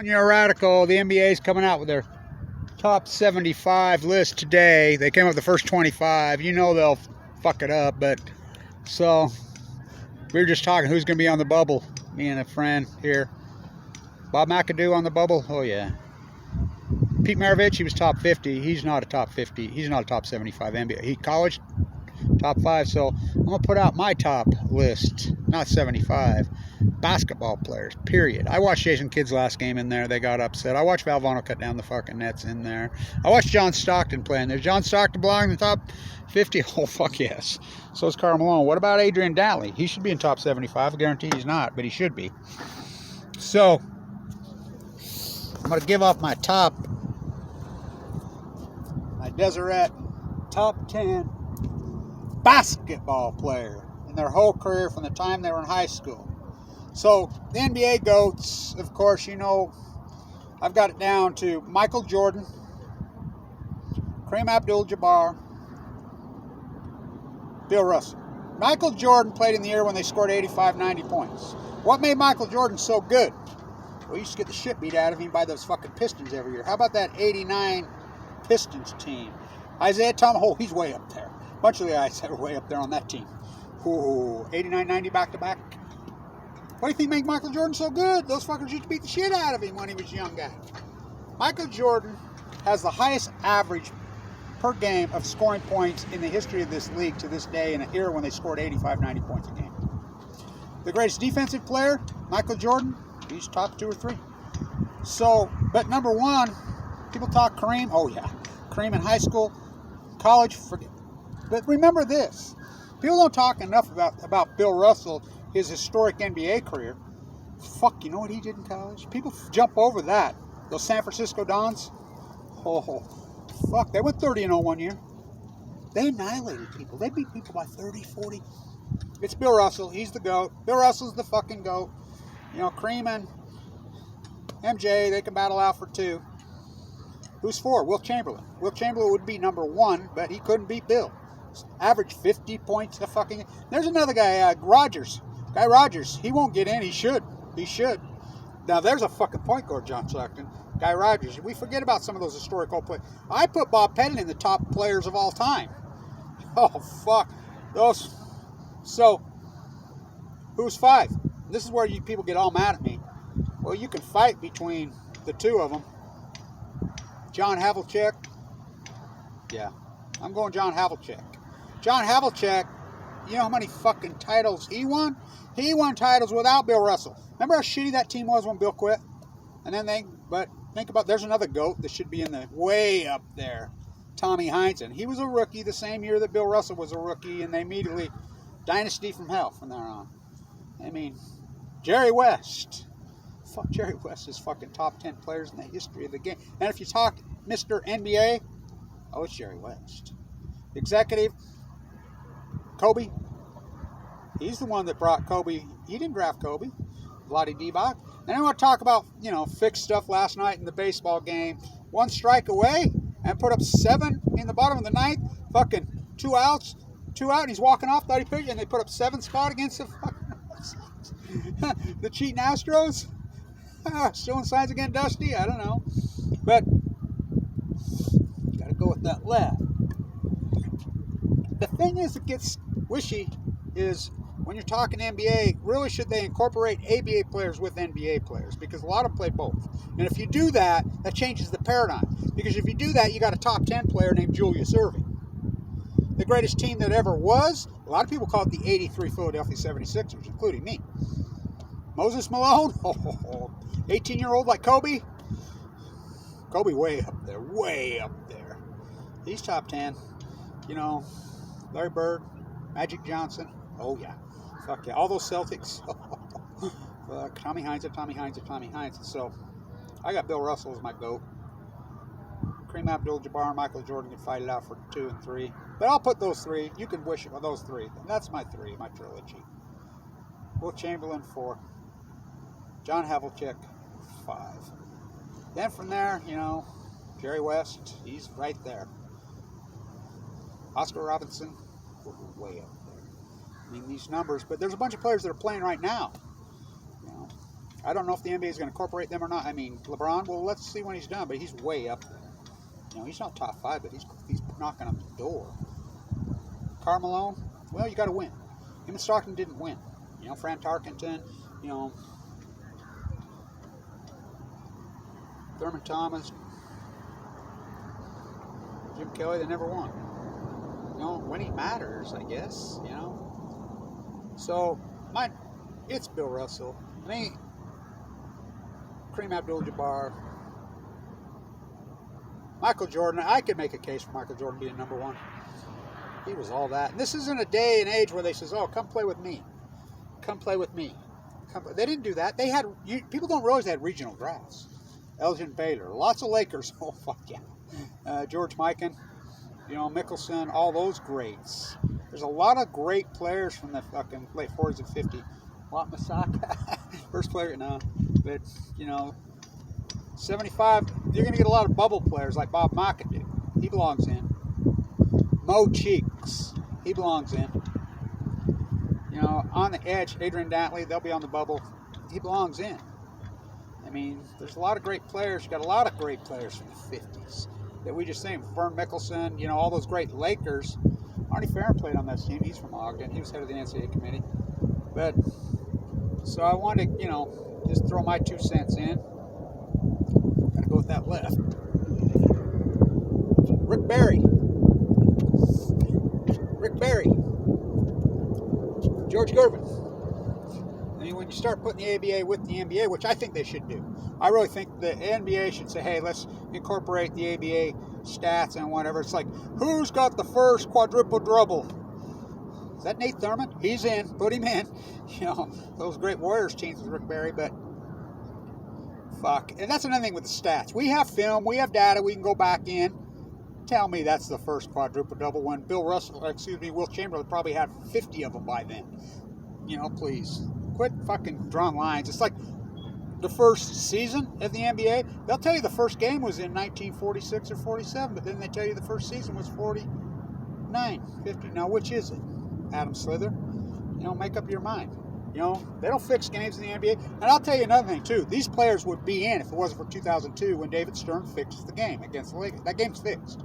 When you're a radical, the NBA's coming out with their top 75 list today. They came up with the first 25. You know they'll fuck it up, but so we were just talking who's going to be on the bubble. Me and a friend here. Bob McAdoo on the bubble. Oh yeah. Pete Maravich, he was top 50. He's not a top 50. He's not a top 75 NBA. He college top 5. So I'm gonna put out my top list, not 75 basketball players. Period. I watched Jason Kidd's last game in there. They got upset. I watched Valvano cut down the fucking nets in there. I watched John Stockton play in there. John Stockton belong in the top 50. Oh fuck yes. So is Karl Malone. What about Adrian Dantley? He should be in top 75. I guarantee he's not, but he should be. So I'm gonna give off my Deseret top 10 basketball player in their whole career from the time they were in high school. So the NBA GOATs, of course, you know, I've got it down to Michael Jordan, Kareem Abdul-Jabbar, Bill Russell. Michael Jordan played in the year when they scored 85, 90 points. What made Michael Jordan so good? Well, he used to get the shit beat out of him by those fucking Pistons every year. How about that 89 Pistons team? Isaiah Thomas, oh, he's way up there. A bunch of the guys that are way up there on that team. Ooh, 89, 90 back-to-back. What do you think made Michael Jordan so good? Those fuckers used to beat the shit out of him when he was a young guy. Michael Jordan has the highest average per game of scoring points in the history of this league to this day, in an era when they scored 85, 90 points a game. The greatest defensive player, Michael Jordan, he's top 2 or 3. So, but number 1, people talk Kareem. Oh yeah, Kareem in high school, college, forget. But remember this, people don't talk enough about Bill Russell, his historic NBA career. Fuck, you know what he did in college? People jump over that. Those San Francisco Dons, oh fuck, they went 30-0 one year. They annihilated people. They beat people by 30, 40. It's Bill Russell. He's the GOAT. Bill Russell's the fucking GOAT. You know, Kareem and MJ, they can battle out for 2. Who's 4? Wilt Chamberlain. Wilt Chamberlain would be number 1, but he couldn't beat Bill. Average 50 points a fucking... There's another guy, Rogers. Guy Rogers. He won't get in. He should. He should. Now, there's a fucking point guard, John Stockton. Guy Rogers. We forget about some of those historical players. I put Bob Pettit in the top players of all time. Oh, fuck. Those... So, who's 5? This is where you people get all mad at me. Well, you can fight between the 2 of them. John Havlicek. Yeah, I'm going John Havlicek. John Havlicek, you know how many fucking titles he won? He won titles without Bill Russell. Remember how shitty that team was when Bill quit? And then but think about, there's another GOAT that should be in the way up there. Tommy Heinsohn. He was a rookie the same year that Bill Russell was a rookie, and they immediately, dynasty from hell from there on. I mean, Jerry West. Fuck, Jerry West is fucking top 10 players in the history of the game. And if you talk Mr. NBA, oh, it's Jerry West. Executive, Kobe. He's the one that brought Kobe. He didn't draft Kobe. Vlade Divac. And I want to talk about, you know, fixed stuff last night in the baseball game. 1 strike away and put up 7 in the bottom of the 9th. Fucking 2 outs. 2 out, and he's walking off, thought he pitched, and they put up 7 spot against the fucking the cheating Astros. Showing signs again, Dusty. I don't know, but you got to go with that left. The thing is that gets wishy is when you're talking NBA, really should they incorporate ABA players with NBA players? Because a lot of them play both. And if you do that, that changes the paradigm. Because if you do that, you got a top 10 player named Julius Erving. The greatest team that ever was. A lot of people call it the 83 Philadelphia 76ers, including me. Moses Malone, 18-year-old like Kobe. Kobe way up there, way up there. He's top 10. You know, Larry Bird, Magic Johnson. Oh, yeah. Fuck yeah. All those Celtics. Tommy Heinsohn. So, I got Bill Russell as my GOAT. Kareem Abdul-Jabbar and Michael Jordan can fight it out for 2 and 3. But I'll put those 3. You can wish it with those 3. That's my 3, my trilogy. Wilt Chamberlain 4. John Havlicek 5. Then from there, you know, Jerry West, he's right there. Oscar Robinson, way up there. I mean, these numbers, but there's a bunch of players that are playing right now. You know, I don't know if the NBA is going to incorporate them or not. I mean, LeBron, well, let's see when he's done, but he's way up there. You know, he's not top 5, but he's knocking on the door. Carmelo, well, you got to win. Him and Stockton didn't win. You know, Fran Tarkenton, you know, Thurman Thomas, Jim Kelly, they never won. You know, winning matters, I guess, you know. So, it's Bill Russell. I mean, Kareem Abdul-Jabbar, Michael Jordan. I could make a case for Michael Jordan being number 1. He was all that. And this isn't a day and age where they says, oh, come play with me. Come play with me. They didn't do that. They had, people don't realize they had regional drafts. Elgin Baylor, lots of Lakers. Oh, fuck yeah. George Mikan, you know, Mickelson, all those greats. There's a lot of great players from the fucking late 40s and 50s. Wat Masaka, first player, no. But, you know, 75, you're going to get a lot of bubble players like Bob McAdoo. He belongs in. Mo Cheeks, he belongs in. You know, on the edge, Adrian Dantley, they'll be on the bubble. He belongs in. I mean, there's a lot of great players. You got a lot of great players from the 50s that we just think. Vern Mickelson, you know, all those great Lakers. Arnie Farron played on that team. He's from Ogden. He was head of the NCAA committee. But, so I wanted to, you know, just throw my 2 cents in. Gotta go with that left. Rick Barry. George Gervin. I mean, when you start putting the ABA with the NBA, which I think they should do, I really think the NBA should say, hey, let's incorporate the ABA stats and whatever. It's like, who's got the first quadruple double? Is that Nate Thurman? He's in. Put him in. You know, those great Warriors teams with Rick Barry, but fuck. And that's another thing with the stats. We have film, we have data, we can go back in. Tell me that's the first quadruple double when Will Chamberlain probably had 50 of them by then. You know, please. Quit fucking drawing lines. It's like the first season of the NBA. They'll tell you the first game was in 1946 or 47, but then they tell you the first season was 49, 50. Now, which is it? Adam Slither? You know, make up your mind. You know, they don't fix games in the NBA. And I'll tell you another thing, too. These players would be in if it wasn't for 2002 when David Stern fixed the game against the Lakers. That game's fixed.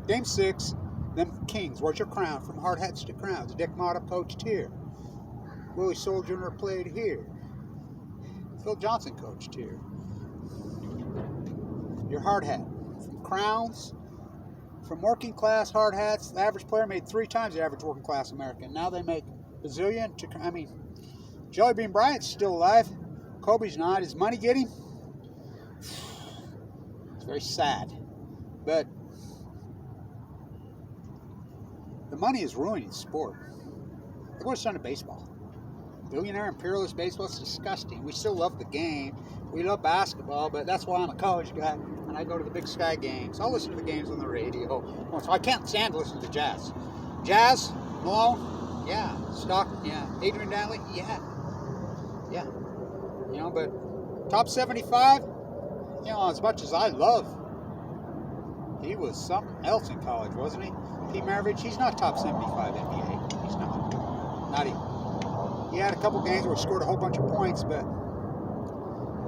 Game 6, them Kings. Where's your crown? From Hardhats to crowns. Dick Motta coached here. Willie Soul Jr. played here. Phil Johnson coached here. Your hard hat. From crowns, from working class hard hats, the average player made 3 times the average working class American. Now they make bazillion to, I mean, Jelly Bean Bryant's still alive. Kobe's not. Is money getting? It's very sad. But the money is ruining sport. Look what's done to baseball. Billionaire imperialist baseball, it's disgusting. We still love the game. We love basketball, but that's why I'm a college guy and I go to the Big Sky games. I'll listen to the games on the radio. So I can't stand to listen to jazz. Jazz, Malone, yeah. Stockton, yeah. Adrian Dantley, yeah. Yeah. You know, but top 75, you know, as much as I love, he was something else in college, wasn't he? Pete Maravich, he's not top 75 NBA. He's not. Not even. He had a couple games where he scored a whole bunch of points, but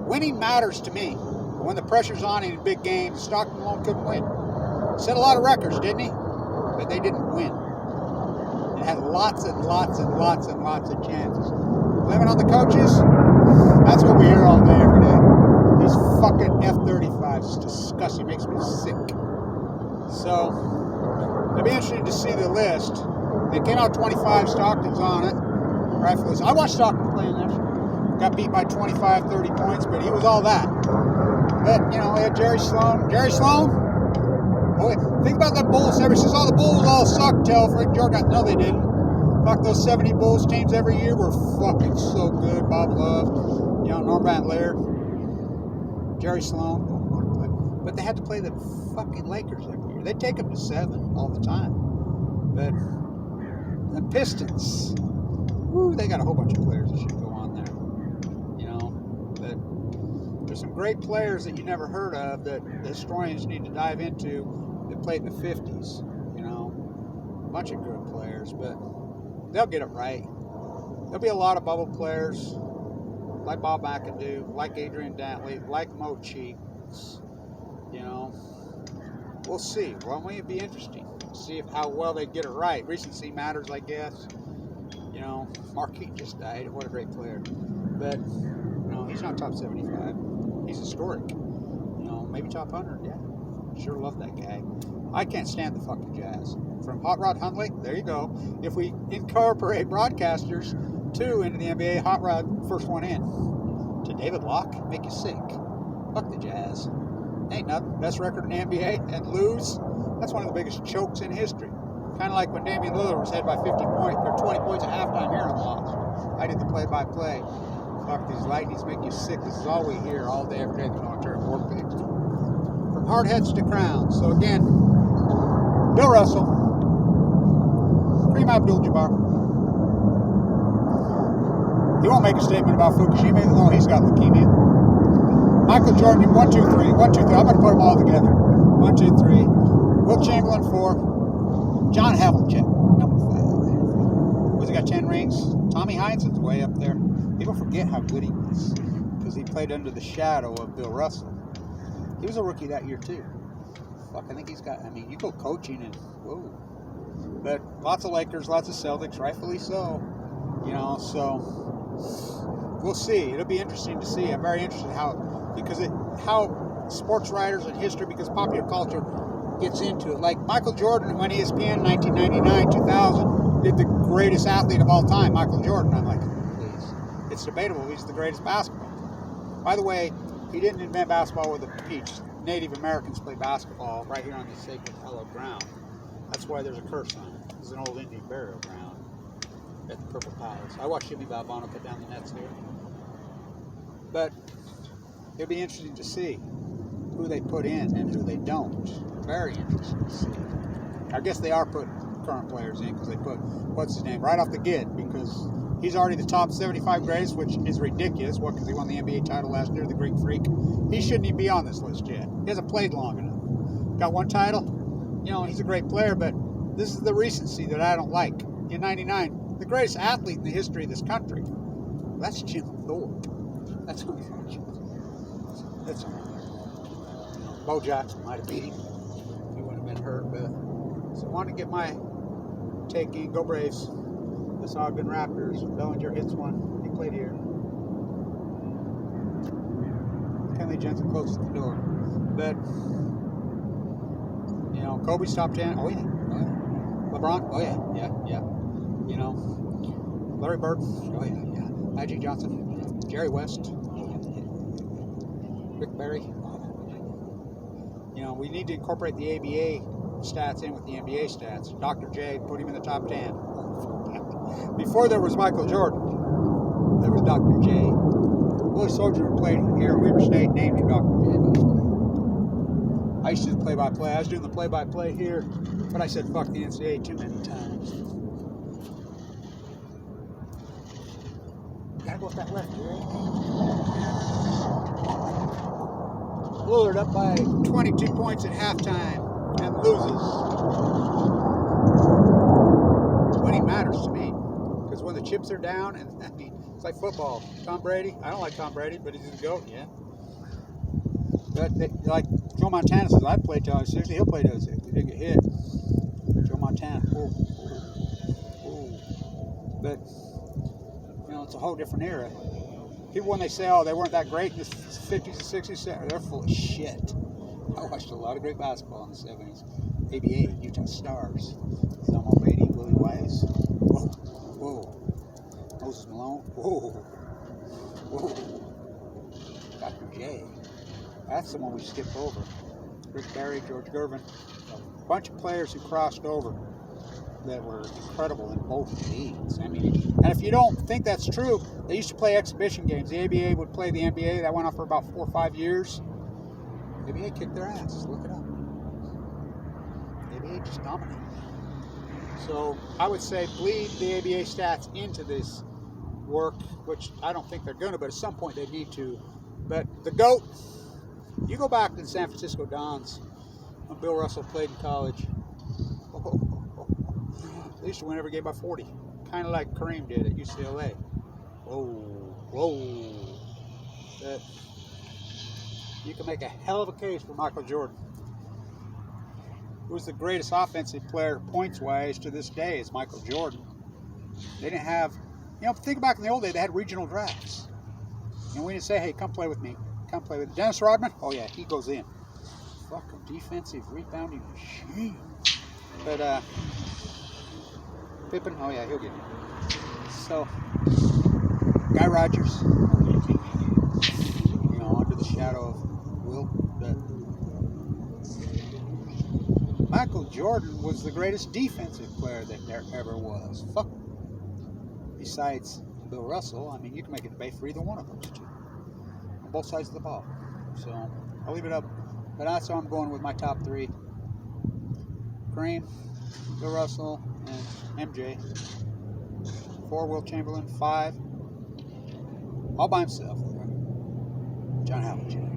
winning matters to me. When the pressure's on in big games, Stockton alone couldn't win. Set a lot of records, didn't he? But they didn't win. It had lots and lots and lots and lots of chances. Blaming on the coaches, that's what we hear all day, every day. These fucking F-35s, it's disgusting, it makes me sick. So, it'll be interesting to see the list. They came out 25, Stockton's on it. Rightfully so. I watched Stockton play in there. Got beat by 25, 30 points, but he was all that. But, you know, we had Jerry Sloan. Jerry Sloan? Oh, wait. Think about that Bulls. Everybody says, oh, the Bulls all suck till Frank Jordan. No, they didn't. Fuck, those 70 Bulls teams every year were fucking so good. Bob Love, you know, Norm Van Leer, Jerry Sloan. But they had to play the fucking Lakers every year. They'd take them to 7 all the time. But the Pistons, woo, they got a whole bunch of players that should go on there. You know, but there's some great players that you never heard of that the historians need to dive into that played in the 50s. You know, a bunch of good players, but they'll get it right. There'll be a lot of bubble players. like Bob McAdoo, like Adrian Dantley, like Mo Cheeks. You know, we'll see. Won't it be interesting? See how well they get it right. Recency matters, I guess. You know, Marquis just died. What a great player. But, you know, he's not top 75. He's historic. You know, maybe top 100. Yeah. Sure love that guy. I can't stand the fucking Jazz. From Hot Rod Hundley, there you go. If we incorporate broadcasters, too, into the NBA, Hot Rod, first one in. To David Locke, make you sick. Fuck the Jazz. Ain't nothing. Best record in the NBA and lose. That's one of the biggest chokes in history. Kind of like when Damian Lillard was ahead by 50 points or 20 points at halftime here and lost. I did the play-by-play. Fuck, these lightnings make you sick. This is all we hear all day, every day. There's no turn work page. From Hardhats to Crowns. So again, Bill Russell, Kareem Abdul-Jabbar. He won't make a statement about Fukushima, even though he's got leukemia. Michael Jordan, 1, 2, 3, 1, 2, 3. I'm going to put them all together. 1, 2, 3. Will Chamberlain, 4. John Havlicek, number 5. Was he got 10 rings? Tommy Heinsohn's way up there. People forget how good he was because he played under the shadow of Bill Russell. He was a rookie that year too. Fuck, I think he's got. I mean, you go coaching and whoa. But lots of Lakers, lots of Celtics, rightfully so. You know, so we'll see. It'll be interesting to see. I'm very interested how sports writers and history, because popular culture gets into it. Like Michael Jordan, when ESPN 1999, 2000 did the greatest athlete of all time, Michael Jordan. I'm like, please, it's debatable. He's the greatest basketball. By the way, he didn't invent basketball with a peach. Native Americans play basketball right here on this sacred hallowed ground. That's why there's a curse on it. It's an old Indian burial ground at the Purple Palace. I watched Jimmy Valvano put down the nets here. But it'll be interesting to see who they put in and who they don't. Very interesting to see. I guess they are putting current players in because they put, what's his name, right off the get, because he's already the top 75 greatest, which is ridiculous. What, because he won the NBA title last year, the Greek Freak? He shouldn't even be on this list yet. He hasn't played long enough. Got one title. You know, he's a great player, but this is the recency that I don't like. In 99, the greatest athlete in the history of this country. That's Jim Thorpe. That's unfortunate. That's unfortunate. Bo Jackson might have beat him. He wouldn't have been hurt, but so I want to get my take in. Go Braves. The Ogden Raptors. Bellinger hits one. He played here. Kenley Jensen closes the door. But, you know, Kobe's top 10. Oh, yeah. Oh, yeah. LeBron. Oh, yeah. Yeah. You know, Larry Bird. Oh, yeah. Magic Johnson. Jerry West. Rick Barry. You know, we need to incorporate the ABA stats in with the NBA stats. Dr. J, put him in the top 10. Before there was Michael Jordan, there was Dr. J. Willie Soldier played here at Weber State, named him Dr. J, by the way. I used to do the play-by-play. I was doing the play-by-play here, but I said fuck the NCAA too many times. Gotta go with that left, right? Lillard up by 22 points at halftime and loses. Winning matters to me, because when the chips are down, and I mean, it's like football. Tom Brady, I don't like Tom Brady, but he's a GOAT, yeah. But they, like Joe Montana says, I played till I was 60, he'll play till I was 60. He didn't get hit. Joe Montana, But, you know, it's a whole different era. People, when they say, oh, they weren't that great in the 50s and 60s, they're full of shit. I watched a lot of great basketball in the 70s. ABA, Utah Stars. Zelmo Beatty, Willie Wise. Whoa. Moses Malone. Whoa. Dr. J. That's the one we skipped over. Rick Barry, George Gervin. A bunch of players who crossed over that were incredible in both leagues. I mean, and if you don't think that's true, they used to play exhibition games. The ABA would play the NBA. That went on for about 4 or 5 years. The ABA kicked their ass. Look it up. The ABA just dominated. So I would say bleed the ABA stats into this work, which I don't think they're going to, but at some point they need to. But the GOAT, you go back to the San Francisco Dons when Bill Russell played in college. They used to win every game by 40, kind of like Kareem did at UCLA. Whoa. You can make a hell of a case for Michael Jordan. Who's the greatest offensive player points-wise to this day is Michael Jordan. They didn't have, think back in the old days, they had regional drafts. And we didn't say, hey, come play with me. Come play with Dennis Rodman. Oh, yeah, he goes in. Fucking defensive rebounding machine. But, Pippen, oh, yeah, he'll get it. So, Guy Rogers, under the shadow of Will. But Michael Jordan was the greatest defensive player that there ever was. Fuck. Besides Bill Russell, I mean, you can make a debate for either one of those two. On both sides of the ball. So, I'll leave it up. But that's how I'm going with my top three. Kareem, Bill Russell, and MJ. 4, Will Chamberlain. 5, all by himself. John Havlicek.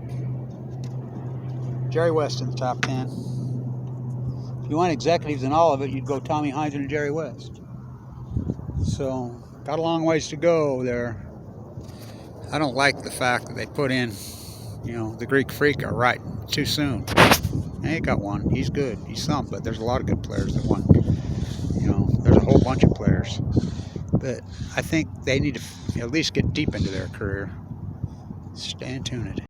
Jerry West in the top 10. If you want executives in all of it, you'd go Tommy Hines and Jerry West. So, got a long ways to go there. I don't like the fact that they put in, the Greek Freak are right too soon. They ain't got one. He's good. He's some, but there's a lot of good players that won. There's a whole bunch of players. But I think they need to at least get deep into their career. Stay tuned.